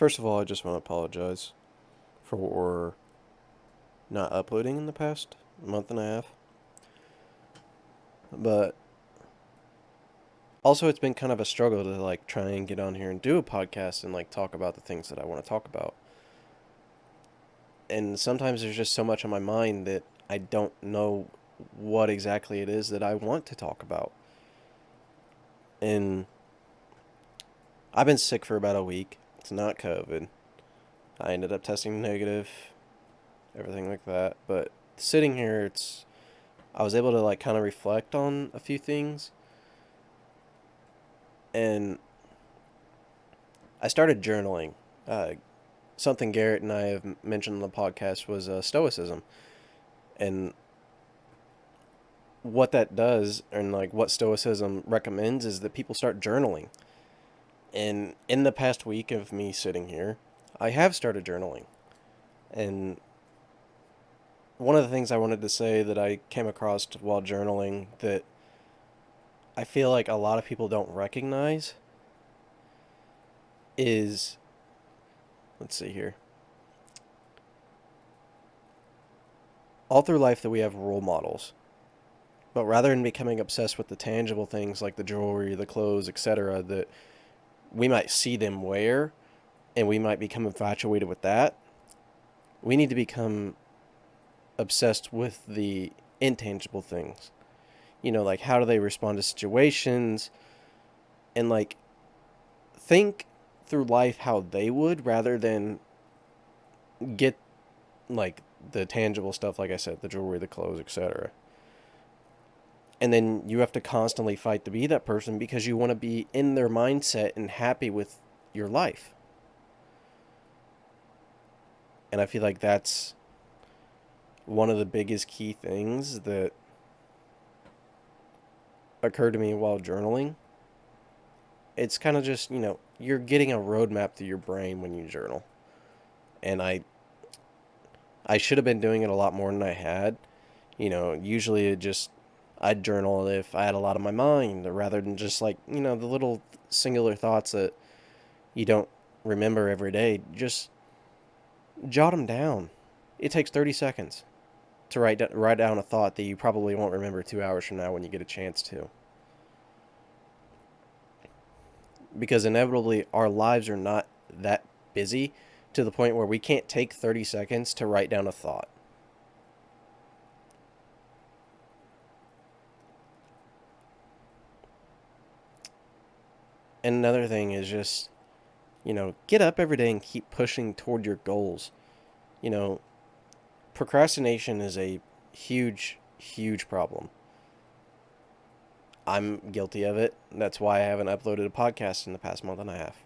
First of all, I just want to apologize for not uploading in the past month and a half. But also, it's been kind of a struggle to try and get on here and do a podcast and talk about the things that I want to talk about. And sometimes there's just so much on my mind that I don't know what exactly it is that I want to talk about. And I've been sick for about a week. It's not COVID. I ended up testing negative, everything like that. But sitting here, I was able to kind of reflect on a few things. And I started journaling. Something Garrett and I have mentioned on the podcast was stoicism. And what that does, and what stoicism recommends, is that people start journaling. And in the past week of me sitting here, I have started journaling. And one of the things I wanted to say that I came across while journaling that I feel like a lot of people don't recognize is, let's see here. All through life that we have role models. But rather than becoming obsessed with the tangible things like the jewelry, the clothes, etc., that we might see them wear and we might become infatuated with that, we need to become obsessed with the intangible things. Like how do they respond to situations, and think through life how they would, rather than get the tangible stuff, like I said, the jewelry, the clothes, etc. And then you have to constantly fight to be that person because you want to be in their mindset and happy with your life. And I feel like that's one of the biggest key things that occurred to me while journaling. It's kind of just, you're getting a roadmap through your brain when you journal. And I should have been doing it a lot more than I had. Usually I'd journal if I had a lot on my mind, rather than just the little singular thoughts that you don't remember every day. Just jot them down. It takes 30 seconds to write down a thought that you probably won't remember 2 hours from now when you get a chance to. Because inevitably our lives are not that busy to the point where we can't take 30 seconds to write down a thought. And another thing is just, get up every day and keep pushing toward your goals. Procrastination is a huge, huge problem. I'm guilty of it. That's why I haven't uploaded a podcast in the past month and a half.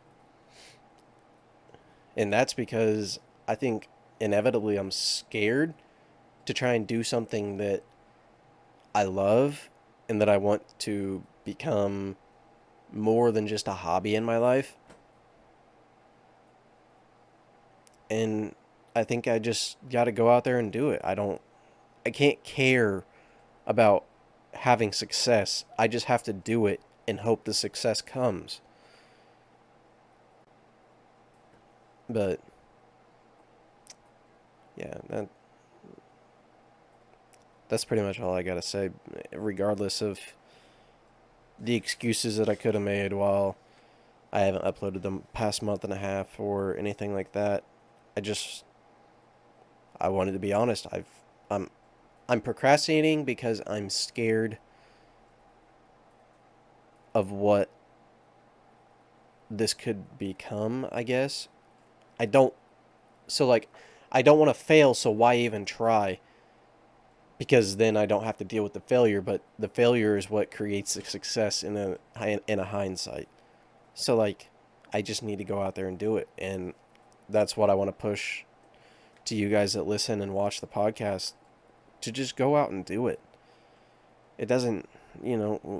And that's because I think inevitably I'm scared to try and do something that I love and that I want to become more than just a hobby in my life. And I think I just got to go out there and do it. I can't care about having success. I just have to do it and hope the success comes. But yeah, that's pretty much all I got to say, regardless of the excuses that I could have made while I haven't uploaded the past month and a half or anything like that. I wanted to be honest. I'm I'm procrastinating because I'm scared of what this could become, I guess. I don't so I don't want to fail, so why even try? Because then I don't have to deal with the failure, but the failure is what creates the success in a hindsight. So I just need to go out there and do it, and that's what I want to push to you guys that listen and watch the podcast, to just go out and do it. It doesn't,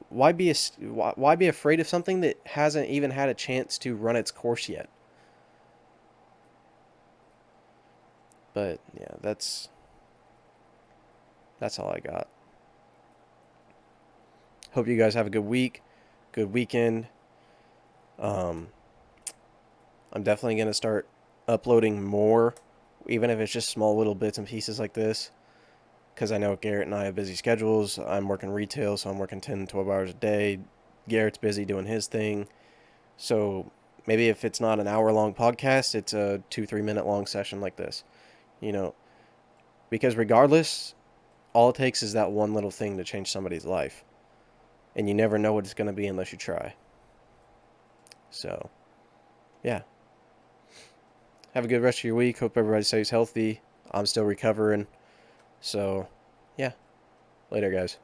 why be afraid of something that hasn't even had a chance to run its course yet? But yeah, that's all I got. Hope you guys have a good week, good weekend. Um, I'm definitely going to start uploading more, even if it's just small little bits and pieces like this, because I know Garrett and I have busy schedules. I'm working retail, so I'm working 10, 12 hours a day. Garrett's busy doing his thing. So maybe if it's not an hour long podcast, it's a 2, 3 minute long session like this, you know, because regardless, all it takes is that one little thing to change somebody's life. And you never know what it's going to be unless you try. So, yeah. Have a good rest of your week. Hope everybody stays healthy. I'm still recovering. So, yeah. Later, guys.